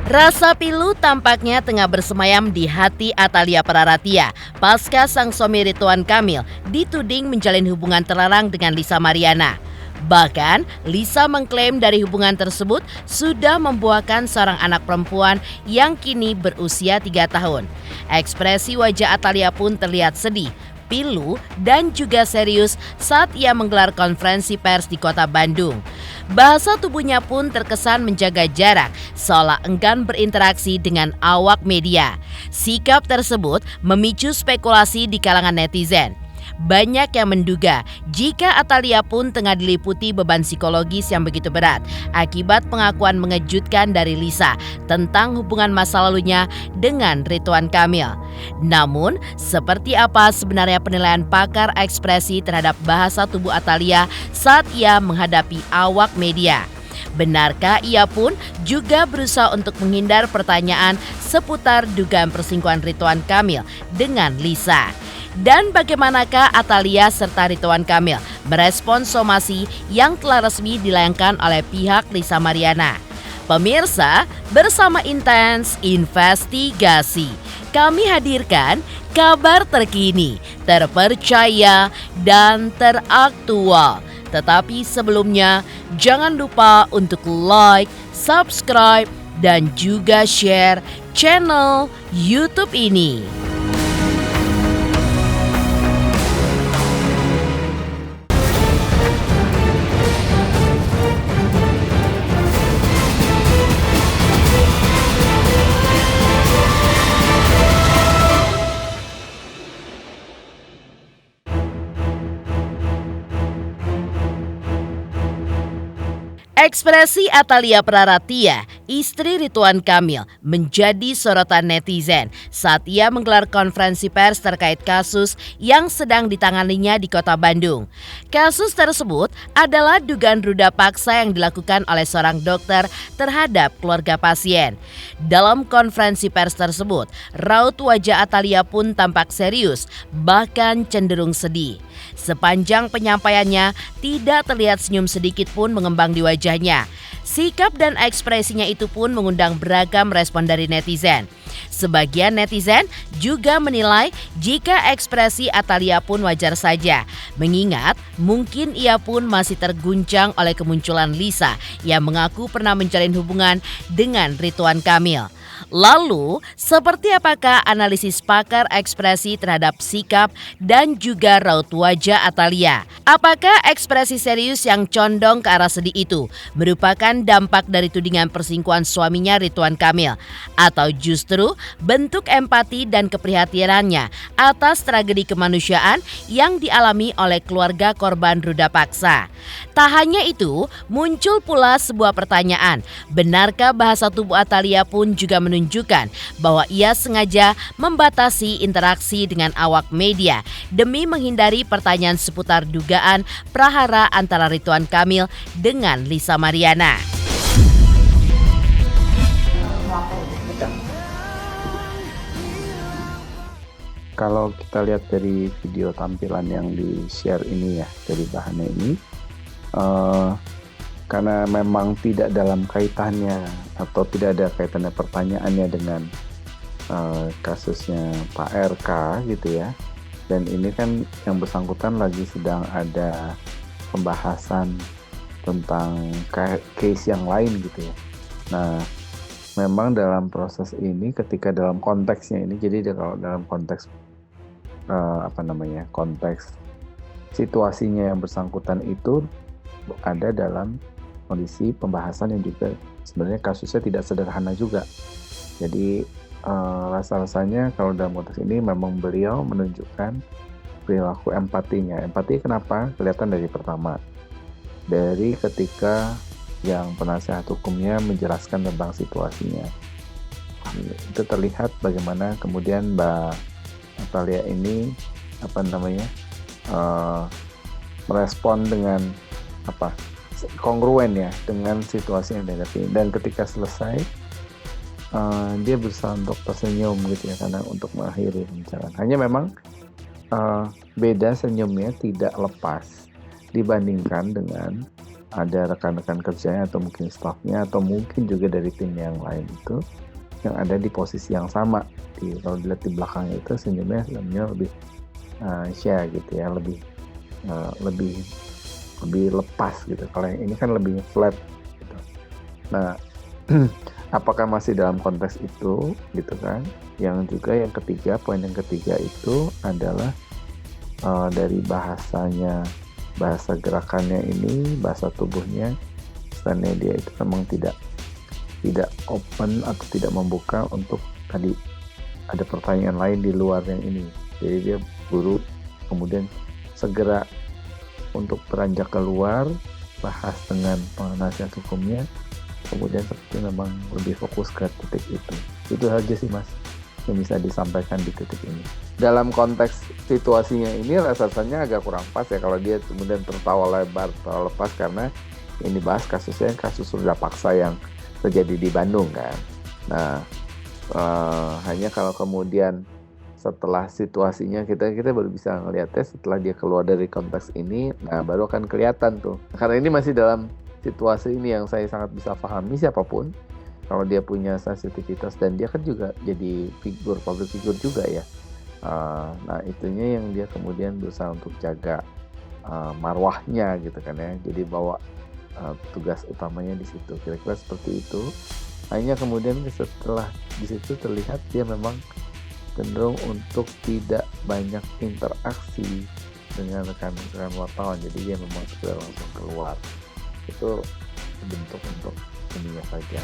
Rasa pilu tampaknya tengah bersemayam di hati Atalia Praratia pasca sang suami Ridwan Kamil dituding menjalin hubungan terlarang dengan Lisa Mariana. Bahkan, Lisa mengklaim dari hubungan tersebut sudah membuahkan seorang anak perempuan yang kini berusia 3 tahun. Ekspresi wajah Atalia pun terlihat sedih, pilu, dan juga serius saat ia menggelar konferensi pers di kota Bandung. Bahasa tubuhnya pun terkesan menjaga jarak, seolah enggan berinteraksi dengan awak media. Sikap tersebut memicu spekulasi di kalangan netizen. Banyak yang menduga jika Atalia pun tengah diliputi beban psikologis yang begitu berat akibat pengakuan mengejutkan dari Lisa tentang hubungan masa lalunya dengan Ridwan Kamil. Namun, seperti apa sebenarnya penilaian pakar ekspresi terhadap bahasa tubuh Atalia saat ia menghadapi awak media? Benarkah ia pun juga berusaha untuk menghindar pertanyaan seputar dugaan perselingkuhan Ridwan Kamil dengan Lisa? Dan bagaimanakah Atalia serta Ridwan Kamil merespon somasi yang telah resmi dilayangkan oleh pihak Lisa Mariana? Pemirsa, bersama Intens Investigasi, kami hadirkan kabar terkini, terpercaya, dan teraktual. Tetapi sebelumnya, jangan lupa untuk like, subscribe, dan juga share channel YouTube ini. Ekspresi Atalia Praratia, istri Ridwan Kamil, menjadi sorotan netizen saat ia menggelar konferensi pers terkait kasus yang sedang ditanganinya di kota Bandung. Kasus tersebut adalah dugaan ruda paksa yang dilakukan oleh seorang dokter terhadap keluarga pasien. Dalam konferensi pers tersebut, raut wajah Atalia pun tampak serius, bahkan cenderung sedih. Sepanjang penyampaiannya, tidak terlihat senyum sedikit pun mengembang di wajahnya. Sikap dan ekspresinya itu pun mengundang beragam respon dari netizen. Sebagian netizen juga menilai jika ekspresi Atalia pun wajar saja, mengingat mungkin ia pun masih terguncang oleh kemunculan Lisa yang mengaku pernah menjalin hubungan dengan Ridwan Kamil. Lalu, seperti apakah analisis pakar ekspresi terhadap sikap dan juga raut wajah Atalia? Apakah ekspresi serius yang condong ke arah sedih itu merupakan dampak dari tudingan perselingkuhan suaminya Ridwan Kamil? Atau justru bentuk empati dan keprihatinannya atas tragedi kemanusiaan yang dialami oleh keluarga korban ruda paksa? Tak hanya itu, muncul pula sebuah pertanyaan, benarkah bahasa tubuh Atalia pun juga menunjukkan bahwa ia sengaja membatasi interaksi dengan awak media demi menghindari pertanyaan seputar dugaan prahara antara Ridwan Kamil dengan Lisa Mariana. Kalau kita lihat dari video tampilan yang di-share ini ya, dari bahannya ini, karena memang tidak dalam kaitannya atau tidak ada kaitannya pertanyaannya dengan kasusnya Pak RK gitu ya, dan ini kan yang bersangkutan lagi sedang ada pembahasan tentang case yang lain gitu ya. Nah, memang dalam proses ini, ketika dalam konteksnya ini, jadi kalau dalam konteks konteks situasinya yang bersangkutan itu ada dalam kondisi pembahasan yang juga sebenarnya kasusnya tidak sederhana juga. Jadi rasa-rasanya kalau dalam konteks ini memang beliau menunjukkan perilaku empatinya. Empati kenapa? Kelihatan dari pertama, dari ketika yang penasihat hukumnya menjelaskan tentang situasinya. Itu terlihat bagaimana kemudian Mbak Atalia ini merespon dengan kongruen ya dengan situasi yang dihadapi, dan ketika selesai dia berusaha untuk tersenyum gitu ya, karena untuk mengakhiri pembicaraan. Hanya memang beda senyumnya tidak lepas dibandingkan dengan ada rekan-rekan kerjanya atau mungkin stafnya atau mungkin juga dari tim yang lain itu yang ada di posisi yang sama. Kalau dilihat di belakangnya itu senyumnya lebih share gitu ya, lebih lepas gitu. Kalau yang ini kan lebih flat gitu. Nah, apakah masih dalam konteks itu gitu kan? Yang juga yang ketiga, poin yang ketiga itu adalah dari bahasanya, bahasa gerakannya ini, bahasa tubuhnya, kesannya dia itu memang tidak open atau tidak membuka untuk tadi ada pertanyaan lain di luar yang ini. Jadi dia buru kemudian segera untuk beranjak keluar, bahas dengan penasihat hukumnya, kemudian seperti memang lebih fokus ke titik itu. Itu saja sih Mas yang bisa disampaikan di titik ini. Dalam konteks situasinya ini rasanya agak kurang pas ya kalau dia kemudian tertawa lebar, tertawa lepas karena ini bahas kasusnya kasus ruda paksa yang terjadi di Bandung kan. Nah, hanya kalau kemudian setelah situasinya kita baru bisa ngeliatnya setelah dia keluar dari konteks ini, nah baru akan kelihatan tuh. Karena ini masih dalam situasi ini yang saya sangat bisa pahami siapapun kalau dia punya sensitivitas dan dia kan juga jadi public figure juga ya. Nah itunya yang dia kemudian berusaha untuk jaga marwahnya gitu kan ya. Jadi bawa tugas utamanya di situ. Kira-kira seperti itu. Hanya kemudian setelah di situ terlihat dia memang cenderung untuk tidak banyak interaksi dengan rekan-rekan wartawan. Jadi dia memang sudah langsung keluar. Itu bentuk untuk ininya saja.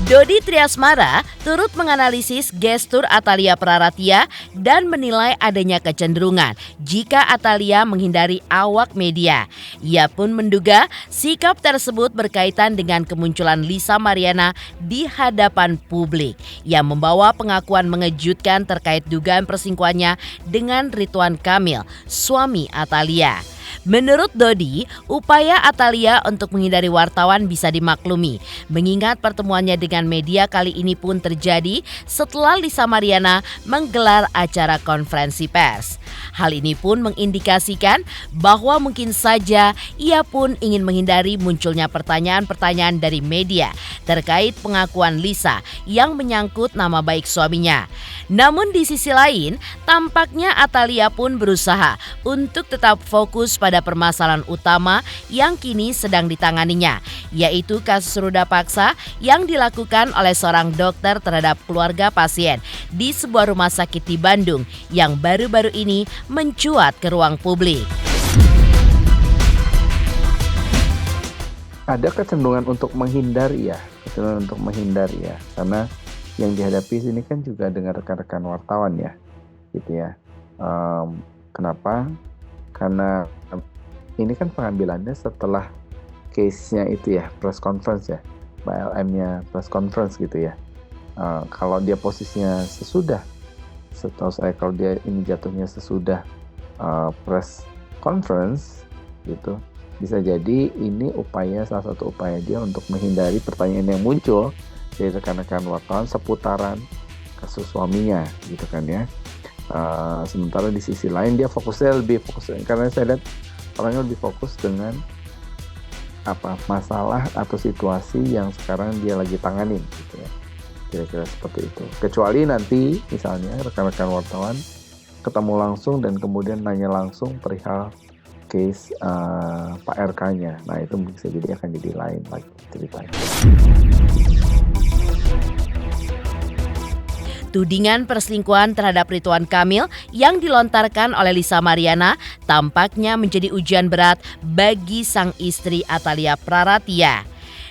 Dodi Triasmara turut menganalisis gestur Atalia Praratia dan menilai adanya kecenderungan jika Atalia menghindari awak media. Ia pun menduga sikap tersebut berkaitan dengan kemunculan Lisa Mariana di hadapan publik yang membawa pengakuan mengejutkan terkait dugaan perselingkuhannya dengan Ridwan Kamil, suami Atalia. Menurut Dodi, upaya Atalia untuk menghindari wartawan bisa dimaklumi, mengingat pertemuannya dengan media kali ini pun terjadi setelah Lisa Mariana menggelar acara konferensi pers. Hal ini pun mengindikasikan bahwa mungkin saja ia pun ingin menghindari munculnya pertanyaan-pertanyaan dari media terkait pengakuan Lisa yang menyangkut nama baik suaminya. Namun di sisi lain, tampaknya Atalia pun berusaha untuk tetap fokus pada permasalahan utama yang kini sedang ditanganinya, yaitu kasus ruda paksa yang dilakukan oleh seorang dokter terhadap keluarga pasien di sebuah rumah sakit di Bandung yang baru-baru ini mencuat ke ruang publik. Ada kecenderungan untuk menghindari ya, karena yang dihadapi sini kan juga dengan rekan-rekan wartawan ya, gitu ya. Kenapa? Karena ini kan pengambilannya setelah case-nya itu ya, press conference ya, BLM-nya press conference gitu ya. Kalau dia posisinya sesudah, setahu saya kalau dia ini jatuhnya sesudah press conference gitu, bisa jadi ini salah satu upaya dia untuk menghindari pertanyaan yang muncul dari rekan-rekan wartawan seputaran kasus suaminya gitu kan ya. Sementara di sisi lain dia lebih fokus karena saya lihat orangnya lebih fokus dengan masalah atau situasi yang sekarang dia lagi tanganin gitu ya. Kira-kira seperti itu. Kecuali nanti misalnya rekan-rekan wartawan ketemu langsung dan kemudian nanya langsung perihal case Pak RK-nya. Nah itu bisa jadi akan jadi lain lagi ceritanya. Tudingan perselingkuhan terhadap Ridwan Kamil yang dilontarkan oleh Lisa Mariana tampaknya menjadi ujian berat bagi sang istri Atalia Praratia.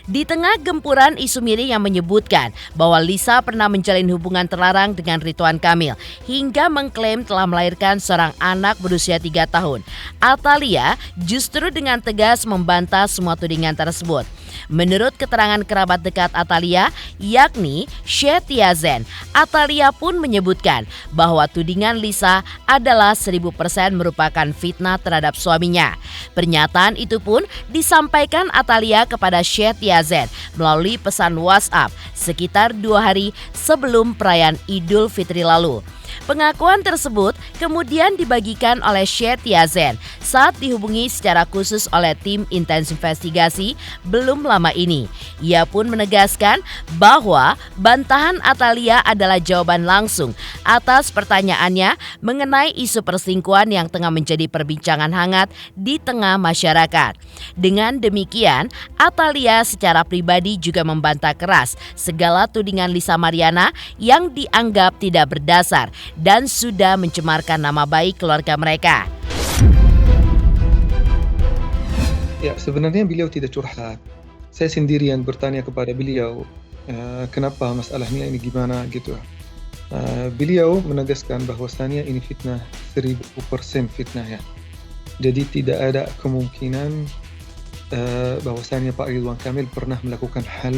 Di tengah gempuran isu miring yang menyebutkan bahwa Lisa pernah menjalin hubungan terlarang dengan Ridwan Kamil hingga mengklaim telah melahirkan seorang anak berusia 3 tahun, Atalia justru dengan tegas membantah semua tudingan tersebut. Menurut keterangan kerabat dekat Atalia, yakni Syed Yazen, Atalia pun menyebutkan bahwa tudingan Lisa adalah 1000% merupakan fitnah terhadap suaminya. Pernyataan itu pun disampaikan Atalia kepada Syed Yazen melalui pesan WhatsApp sekitar 2 hari sebelum perayaan Idul Fitri lalu. Pengakuan tersebut kemudian dibagikan oleh Syed Yazen saat dihubungi secara khusus oleh tim intens investigasi belum lama ini. Ia pun menegaskan bahwa bantahan Atalia adalah jawaban langsung atas pertanyaannya mengenai isu perselingkuhan yang tengah menjadi perbincangan hangat di tengah masyarakat. Dengan demikian, Atalia secara pribadi juga membantah keras segala tudingan Lisa Mariana yang dianggap tidak berdasar dan sudah mencemarkan nama baik keluarga mereka. Ya, sebenarnya beliau tidak curhat. Saya sendiri yang bertanya kepada beliau, kenapa masalahnya ini gimana gitu. Beliau menegaskan bahwasannya ini fitnah, 1000% fitnah ya. Jadi tidak ada kemungkinan bahwasannya Pak Ridwan Kamil pernah melakukan hal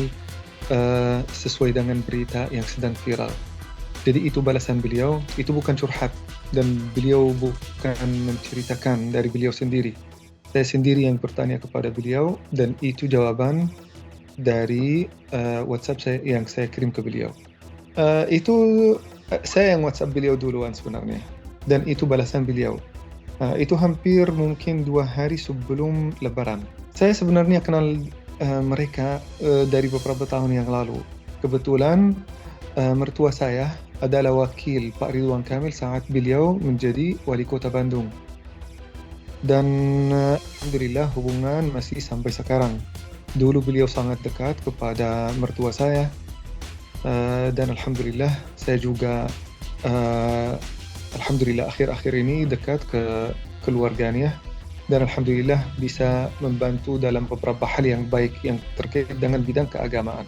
sesuai dengan berita yang sedang viral. Jadi itu balasan beliau, itu bukan curhat dan beliau bukan menceritakan dari beliau sendiri. Saya sendiri yang bertanya kepada beliau dan itu jawaban dari WhatsApp saya yang saya kirim ke beliau. Itu saya yang WhatsApp beliau duluan sebenarnya dan itu balasan beliau. Itu hampir mungkin 2 hari sebelum Lebaran. Saya sebenarnya kenal mereka dari beberapa tahun yang lalu. Kebetulan mertua saya adalah wakil Pak Ridwan Kamil saat beliau menjadi wali kota Bandung. Dan alhamdulillah hubungan masih sampai sekarang. Dulu beliau sangat dekat kepada mertua saya. Dan alhamdulillah saya juga alhamdulillah akhir-akhir ini dekat ke keluarganya. Dan alhamdulillah bisa membantu dalam beberapa hal yang baik yang terkait dengan bidang keagamaan.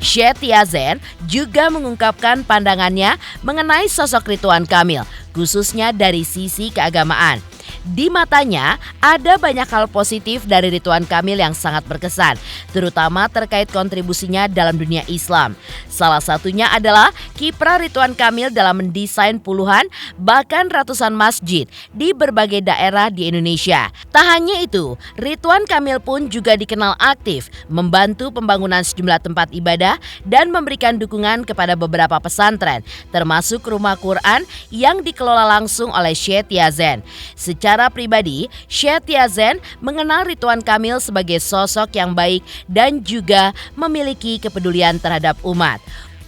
Syed Yazen juga mengungkapkan pandangannya mengenai sosok Ridwan Kamil, khususnya dari sisi keagamaan. Di matanya, ada banyak hal positif dari Ridwan Kamil yang sangat berkesan, terutama terkait kontribusinya dalam dunia Islam. Salah satunya adalah kiprah Ridwan Kamil dalam mendesain puluhan, bahkan ratusan masjid di berbagai daerah di Indonesia. Tak hanya itu, Ridwan Kamil pun juga dikenal aktif membantu pembangunan sejumlah tempat ibadah dan memberikan dukungan kepada beberapa pesantren, termasuk rumah Quran yang dikelola langsung oleh Syed Yazen. Secara pribadi, Syed Yazen mengenal Ridwan Kamil sebagai sosok yang baik dan juga memiliki kepedulian terhadap umat.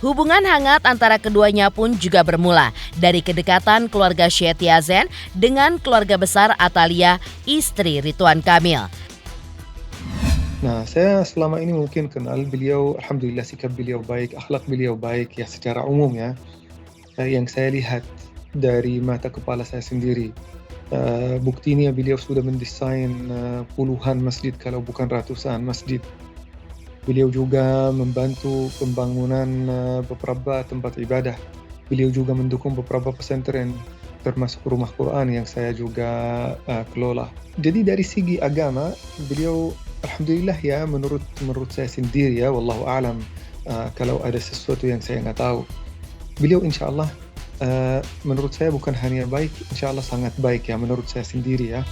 Hubungan hangat antara keduanya pun juga bermula dari kedekatan keluarga Syed Yazen dengan keluarga besar Atalia, istri Ridwan Kamil. Nah, saya selama ini mungkin kenal beliau, alhamdulillah sikap beliau baik, akhlak beliau baik ya secara umum ya. Yang saya lihat dari mata kepala saya sendiri. Buktinya beliau sudah mendesain puluhan masjid kalau bukan ratusan masjid. Beliau juga membantu pembangunan beberapa tempat ibadah. Beliau juga mendukung beberapa pesantren termasuk rumah Quran yang saya juga kelola. Jadi dari segi agama beliau alhamdulillah ya menurut saya sendiri ya wallahu a'lam, kalau ada sesuatu yang saya nggak tahu. Beliau insyaallah menurut saya bukan hanya baik, insyaallah sangat baik ya menurut saya sendiri ya.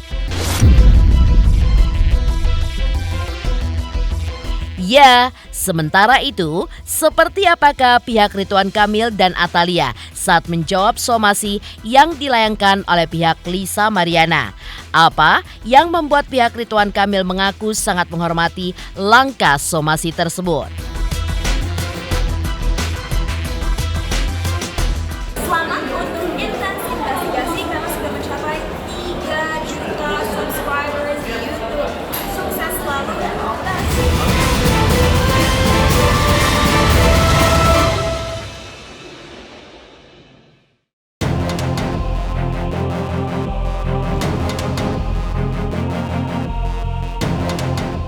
Ya, sementara itu, seperti apakah pihak Ridwan Kamil dan Atalia saat menjawab somasi yang dilayangkan oleh pihak Lisa Mariana? Apa yang membuat pihak Ridwan Kamil mengaku sangat menghormati langkah somasi tersebut? Selamat untuk intens investigasi karena sudah mencapai 3 juta subscribers di YouTube. Sukses selalu dan all the best.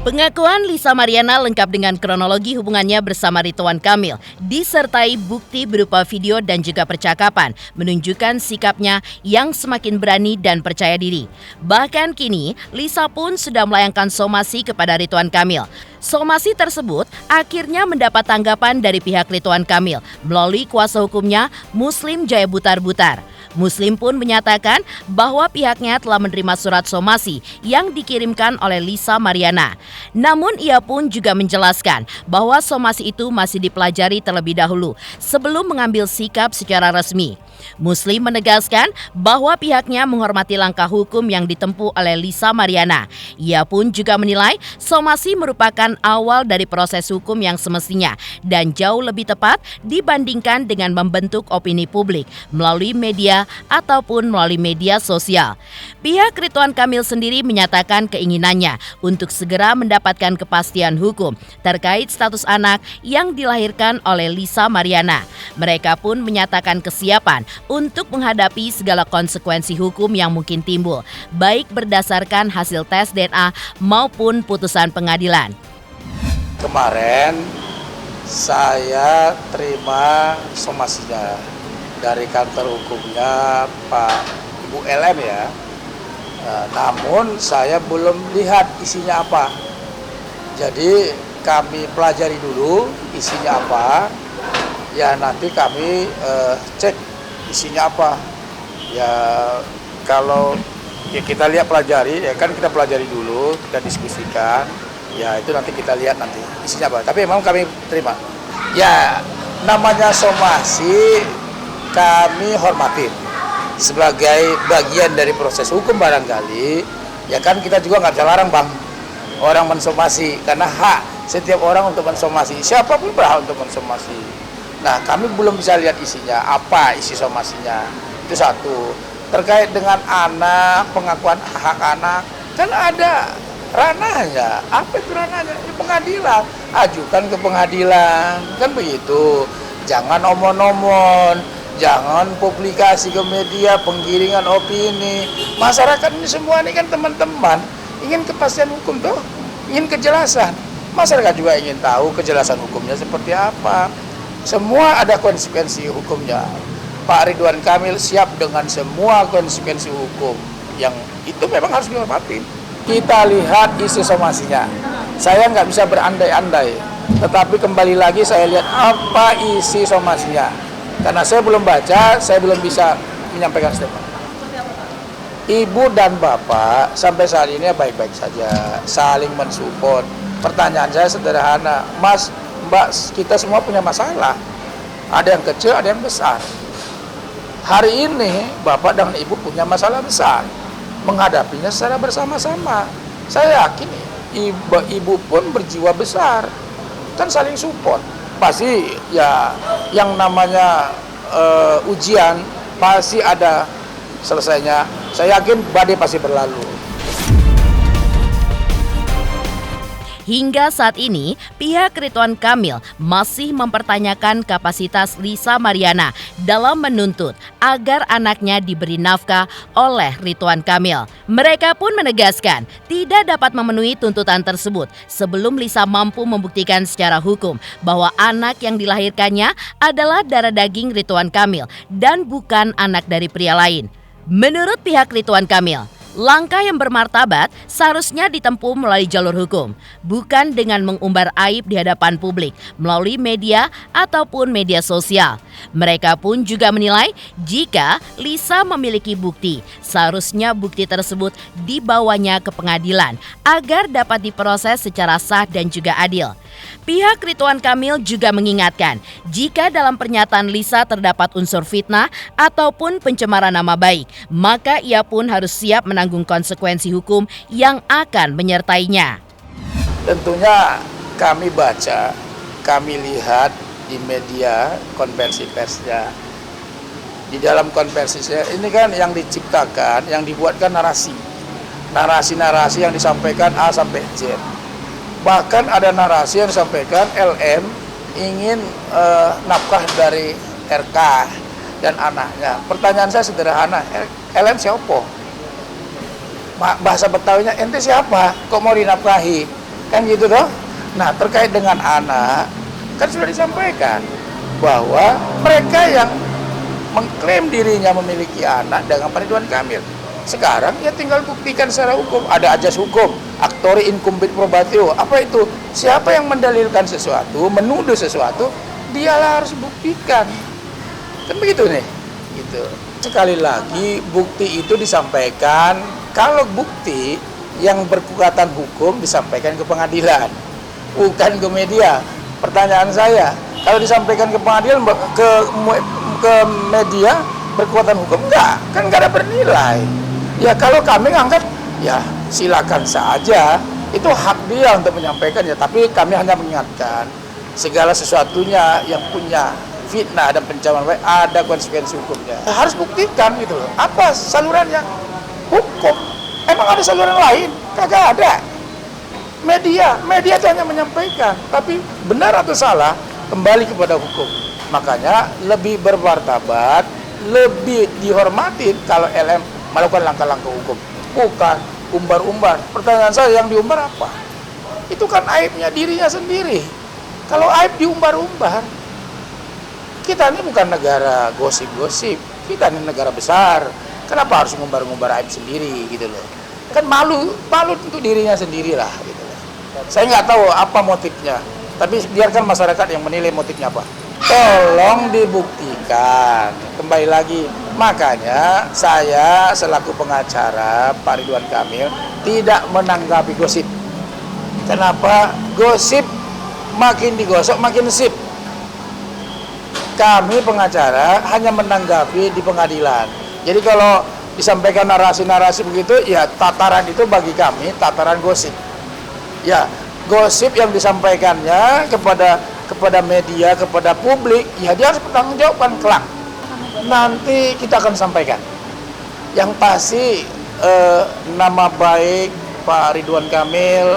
Pengakuan Lisa Mariana lengkap dengan kronologi hubungannya bersama Ridwan Kamil, disertai bukti berupa video dan juga percakapan, menunjukkan sikapnya yang semakin berani dan percaya diri. Bahkan kini, Lisa pun sudah melayangkan somasi kepada Ridwan Kamil. Somasi tersebut akhirnya mendapat tanggapan dari pihak Ridwan Kamil melalui kuasa hukumnya Muslim Jaya Butar-Butar. Muslim pun menyatakan bahwa pihaknya telah menerima surat somasi yang dikirimkan oleh Lisa Mariana. Namun ia pun juga menjelaskan bahwa somasi itu masih dipelajari terlebih dahulu sebelum mengambil sikap secara resmi. Muslim menegaskan bahwa pihaknya menghormati langkah hukum yang ditempuh oleh Lisa Mariana. Ia pun juga menilai somasi merupakan awal dari proses hukum yang semestinya dan jauh lebih tepat dibandingkan dengan membentuk opini publik melalui media ataupun melalui media sosial. Pihak Ridwan Kamil sendiri menyatakan keinginannya untuk segera mendapatkan kepastian hukum terkait status anak yang dilahirkan oleh Lisa Mariana. Mereka pun menyatakan kesiapan untuk menghadapi segala konsekuensi hukum yang mungkin timbul, baik berdasarkan hasil tes DNA maupun putusan pengadilan. Kemarin saya terima somasinya dari kantor hukumnya Pak Ibu LM ya. Namun saya belum lihat isinya apa. Jadi kami pelajari dulu isinya apa. Ya nanti kami cek isinya apa. Ya kalau ya kita lihat pelajari, ya kan kita pelajari dulu, kita diskusikan. Ya itu nanti kita lihat nanti isinya apa. Tapi memang kami terima. Ya namanya somasi kami hormatin sebagai bagian dari proses hukum barangkali. Ya kan kita juga nggak bisa larang bang orang mensomasi karena hak setiap orang untuk mensomasi. Siapapun berhak untuk mensomasi. Nah kami belum bisa lihat isinya apa isi somasinya. Itu satu. Terkait dengan anak, pengakuan hak anak kan ada ranahnya. Apa itu ranahnya? Di pengadilan. Ajukan ke pengadilan. Kan begitu. Jangan omon-omon. Jangan publikasi ke media, penggiringan opini. Masyarakat ini semua ini kan teman-teman. Ingin kepastian hukum tuh. Ingin kejelasan. Masyarakat juga ingin tahu kejelasan hukumnya seperti apa. Semua ada konsekuensi hukumnya. Pak Ridwan Kamil siap dengan semua konsekuensi hukum. Yang itu memang harus dihormati. Kita lihat isi somasinya. Saya nggak bisa berandai-andai, tetapi kembali lagi saya lihat apa isi somasinya. Karena saya belum baca, saya belum bisa menyampaikan statement. Ibu dan bapak sampai saat ini baik-baik saja, saling mensupport. Pertanyaan saya sederhana, Mas, Mbak, kita semua punya masalah. Ada yang kecil, ada yang besar. Hari ini bapak dan ibu punya masalah besar. Menghadapinya secara bersama-sama. Saya yakin ibu pun berjiwa besar, kan saling support. Pasti ya yang namanya ujian pasti ada selesainya. Saya yakin badai pasti berlalu. Hingga saat ini, pihak Ridwan Kamil masih mempertanyakan kapasitas Lisa Mariana dalam menuntut agar anaknya diberi nafkah oleh Ridwan Kamil. Mereka pun menegaskan tidak dapat memenuhi tuntutan tersebut sebelum Lisa mampu membuktikan secara hukum bahwa anak yang dilahirkannya adalah darah daging Ridwan Kamil dan bukan anak dari pria lain. Menurut pihak Ridwan Kamil, langkah yang bermartabat seharusnya ditempuh melalui jalur hukum, bukan dengan mengumbar aib di hadapan publik melalui media ataupun media sosial. Mereka pun juga menilai jika Lisa memiliki bukti, seharusnya bukti tersebut dibawanya ke pengadilan agar dapat diproses secara sah dan juga adil. Pihak Ridwan Kamil juga mengingatkan jika dalam pernyataan Lisa terdapat unsur fitnah ataupun pencemaran nama baik, maka ia pun harus siap menanggung konsekuensi hukum yang akan menyertainya. Tentunya kami baca, kami lihat di media konversi persnya. Di dalam konversinya ini kan yang diciptakan, yang dibuatkan narasi-narasi yang disampaikan A sampai Z. Bahkan ada narasi yang disampaikan LM ingin nafkah dari RK dan anaknya. Pertanyaan saya sederhana, LM siapa? Bahasa Betawinya, ente siapa? Kok mau dinafkahi? Kan gitu toh? Nah terkait dengan anak, kan sudah disampaikan bahwa mereka yang mengklaim dirinya memiliki anak dengan Pak Ridwan Kamil. Sekarang ya tinggal buktikan secara hukum. Ada ajas hukum, actori incumbit probatio. Apa itu? Siapa yang mendalilkan sesuatu, menuduh sesuatu, dialah harus buktikan. Kan begitu nih. Gitu. Sekali lagi, bukti itu disampaikan, kalau bukti yang berkekuatan hukum disampaikan ke pengadilan, bukan ke media. Pertanyaan saya, kalau disampaikan ke pengadilan, ke media berkekuatan hukum, enggak, kan enggak ada bernilai. Ya kalau kami ngangkat, ya silakan saja, itu hak dia untuk menyampaikannya, tapi kami hanya mengingatkan, segala sesuatunya yang punya fitnah dan pencemaran baik ada konsekuensi hukumnya. Harus buktikan gitu loh. Apa salurannya? Hukum. Emang ada saluran lain? Kagak ada. Media itu hanya menyampaikan, tapi benar atau salah kembali kepada hukum. Makanya lebih bermartabat, lebih dihormatin kalau LM melakukan langkah-langkah hukum, bukan umbar-umbar. Pertanyaan saya, yang diumbar apa? Itu kan aibnya dirinya sendiri. Kalau aib diumbar-umbar, kita ini bukan negara gosip-gosip, kita ini negara besar. Kenapa harus ngumbar-ngumbar aib sendiri gitu loh? Kan malu untuk dirinya sendiri lah gitu loh. Saya nggak tahu apa motifnya, tapi biarkan masyarakat yang menilai motifnya apa. Tolong dibuktikan. Kembali lagi, makanya saya selaku pengacara Pak Ridwan Kamil tidak menanggapi gosip. Kenapa? Gosip makin digosok makin sip. Kami pengacara hanya menanggapi di pengadilan. Jadi kalau disampaikan narasi-narasi begitu, ya tataran itu bagi kami tataran gosip. Ya, gosip yang disampaikannya kepada media, kepada publik, ya dia harus bertanggungjawabkan kelak. Nanti kita akan sampaikan. Yang pasti nama baik Pak Ridwan Kamil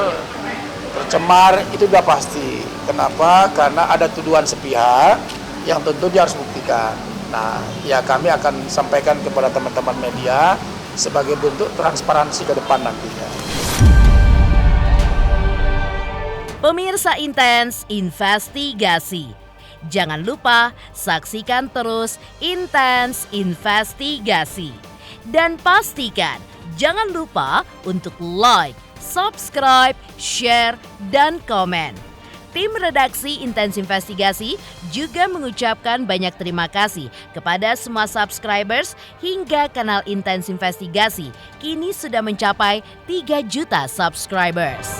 tercemar itu sudah pasti. Kenapa? Karena ada tuduhan sepihak yang tentu dia harus buktikan. Nah, ya kami akan sampaikan kepada teman-teman media sebagai bentuk transparansi ke depan nantinya. Pemirsa Intens Investigasi, jangan lupa saksikan terus Intens Investigasi. Dan pastikan jangan lupa untuk like, subscribe, share, dan komen. Tim redaksi Intens Investigasi juga mengucapkan banyak terima kasih kepada semua subscribers hingga kanal Intens Investigasi kini sudah mencapai 3 juta subscribers.